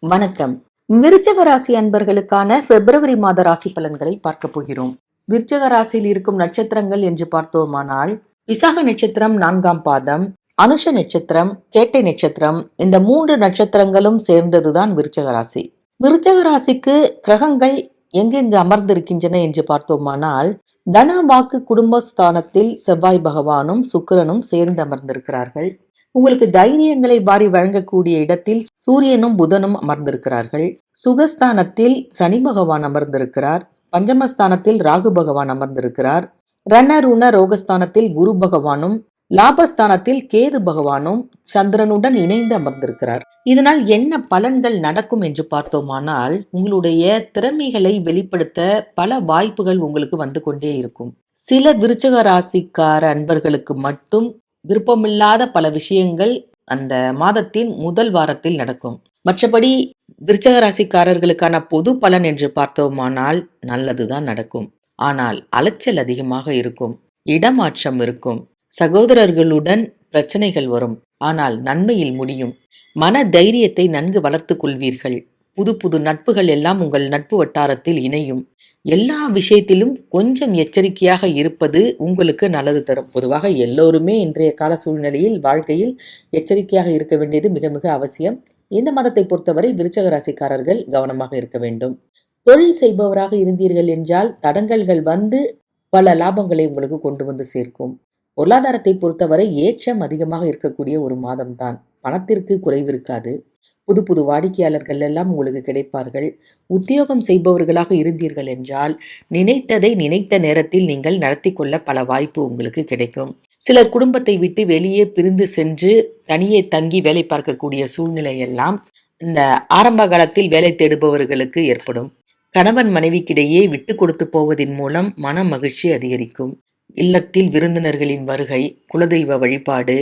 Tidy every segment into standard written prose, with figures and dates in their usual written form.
வணக்கம். விருச்சக ராசி அன்பர்களுக்கான பிப்ரவரி மாத ராசி பலன்களை பார்க்க போகிறோம். விருச்சக ராசியில் இருக்கும் நட்சத்திரங்கள் என்று பார்த்தோமானால், விசாக நட்சத்திரம் 4ஆம் பாதம், அனுஷ நட்சத்திரம், கேட்டை நட்சத்திரம், இந்த 3 நட்சத்திரங்களும் சேர்ந்ததுதான் விருச்சக ராசி. விருச்சக ராசிக்கு கிரகங்கள் எங்கெங்கு அமர்ந்திருக்கின்றன என்று பார்த்தோமானால், தன வாக்கு குடும்பஸ்தானத்தில் செவ்வாய் பகவானும் சுக்கிரனும் சேர்ந்து அமர்ந்திருக்கிறார்கள். உங்களுக்கு தைரியங்களை வாரி வழங்கக்கூடிய இடத்தில் சூரியனும் புதனும் அமர்ந்திருக்கிறார்கள். சுகஸ்தானத்தில் சனி பகவான் அமர்ந்திருக்கிறார். பஞ்சமஸ்தானத்தில் ராகு பகவான் அமர்ந்திருக்கிறார். ரணருண ரோகஸ்தானத்தில் குரு பகவானும், லாபஸ்தானத்தில் கேது பகவானும் சந்திரனுடன் இணைந்து அமர்ந்திருக்கிறார். இதனால் என்ன பலன்கள் நடக்கும் என்று பார்த்தோமானால், உங்களுடைய திறமைகளை வெளிப்படுத்த பல வாய்ப்புகள் உங்களுக்கு வந்து கொண்டே இருக்கும். சில விருச்சக ராசிக்கார அன்பர்களுக்கு மட்டும் விருப்பமில்லாத பல விஷயங்கள் அந்த மாதத்தின் முதல் வாரத்தில் நடக்கும். மற்றபடி விருச்சக ராசிக்காரர்களுக்கான பொது பலன் என்று பார்த்தோமானால் நல்லதுதான் நடக்கும். ஆனால் அலைச்சல் அதிகமாக இருக்கும், இடமாற்றம் இருக்கும், சகோதரர்களுடன் பிரச்சனைகள் வரும். ஆனால் நன்மையில் முடியும். மன தைரியத்தை நன்கு வளர்த்துக் கொள்வீர்கள். புது புது நட்புகள் எல்லாம் உங்கள் நட்பு வட்டாரத்தில் இணையும். எல்லா விஷயத்திலும் கொஞ்சம் எச்சரிக்கையாக இருப்பது உங்களுக்கு நல்லது தரும். பொதுவாக எல்லோருமே இன்றைய கால சூழ்நிலையில் வாழ்க்கையில் எச்சரிக்கையாக இருக்க வேண்டியது மிக மிக அவசியம். இந்த மாதத்தை பொறுத்தவரை விருச்சக ராசிக்காரர்கள் கவனமாக இருக்க வேண்டும். தொழில் செய்பவராக இருந்தீர்கள் என்றால் தடங்கல்கள் வந்து பல லாபங்களை உங்களுக்கு கொண்டு வந்து சேர்க்கும். பொருளாதாரத்தை பொறுத்தவரை ஏற்றம் அதிகமாக இருக்கக்கூடிய ஒரு மாதம்தான். பணத்திற்கு குறைவு இருக்காது. புது புது வாடிக்கையாளர்கள் எல்லாம் உங்களுக்கு கிடைப்பார்கள். உத்தியோகம் செய்பவர்களாக இருந்தீர்கள் என்றால் நினைத்ததை நினைத்த நேரத்தில் நீங்கள் நடத்தி கொள்ள பல வாய்ப்பு உங்களுக்கு கிடைக்கும். சிலர் குடும்பத்தை விட்டு வெளியே பிரிந்து சென்று தனியே தங்கி வேலை பார்க்கக்கூடிய சூழ்நிலை எல்லாம் இந்த ஆரம்ப காலத்தில் வேலை தேடுபவர்களுக்கு ஏற்படும். கணவன் மனைவிக்கிடையே விட்டு கொடுத்து போவதின் மூலம் மன மகிழ்ச்சி அதிகரிக்கும். இல்லத்தில் விருந்தினர்களின் வருகை, குலதெய்வ வழிபாடு,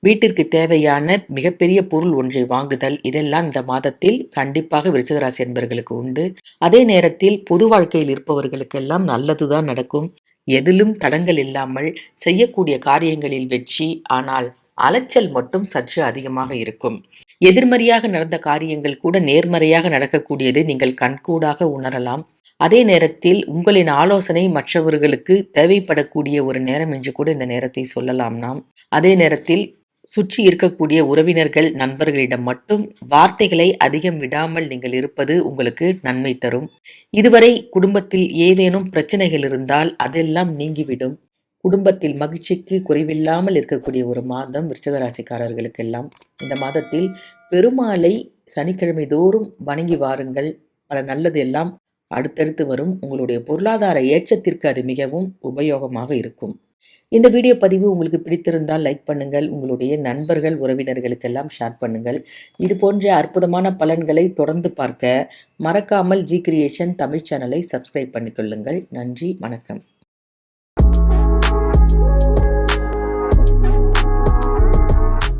வீட்டிற்கு தேவையான மிகப்பெரிய பொருள் ஒன்றை வாங்குதல், இதெல்லாம் இந்த மாதத்தில் கண்டிப்பாக விருச்சிக ராசி என்பவர்களுக்கு உண்டு. அதே நேரத்தில் பொது வாழ்க்கையில் இருப்பவர்களுக்கெல்லாம் நல்லதுதான் நடக்கும். எதிலும் தடங்கள் இல்லாமல் செய்யக்கூடிய காரியங்களில் வெற்றி. ஆனால் அலைச்சல் மட்டும் சற்று அதிகமாக இருக்கும். எதிர்மறையாக நடந்த காரியங்கள் கூட நேர்மறையாக நடக்கக்கூடியதை நீங்கள் கண்கூடாக உணரலாம். அதே நேரத்தில் உங்களின் ஆலோசனை மற்றவர்களுக்கு தேவைப்படக்கூடிய ஒரு நேரம் என்று கூட இந்த நேரத்தை சொல்லலாம் நாம். அதே நேரத்தில் சுற்றி இருக்கக்கூடிய உறவினர்கள், நண்பர்களிடம் மட்டும் வார்த்தைகளை அதிகம் விடாமல் நீங்கள் இருப்பது உங்களுக்கு நன்மை தரும். இதுவரை குடும்பத்தில் ஏதேனும் பிரச்சனைகள் இருந்தால் அதெல்லாம் நீங்கிவிடும். குடும்பத்தில் மகிழ்ச்சிக்கு குறைவில்லாமல் இருக்கக்கூடிய ஒரு மாதம் விருச்சிக ராசிக்காரர்களுக்கெல்லாம். இந்த மாதத்தில் பெருமாளை சனிக்கிழமை தோறும் வணங்கி வாருங்கள். பல நல்லது எல்லாம் அடுத்தடுத்து வரும். உங்களுடைய பொருளாதார ஏற்றத்திற்கு அது மிகவும் உபயோகமாக இருக்கும். இந்த வீடியோ பதிவு உங்களுக்கு பிடித்திருந்தால் லைக் பண்ணுங்கள். உங்களுடைய நண்பர்கள், உறவினர்களுக்கெல்லாம் ஷேர் பண்ணுங்கள். இது போன்ற அற்புதமான பலன்களை தொடர்ந்து பார்க்க மறக்காமல் ஜி கிரியேஷன் தமிழ் சேனலை சப்ஸ்கிரைப் பண்ணிக்கொள்ளுங்கள். நன்றி, வணக்கம்.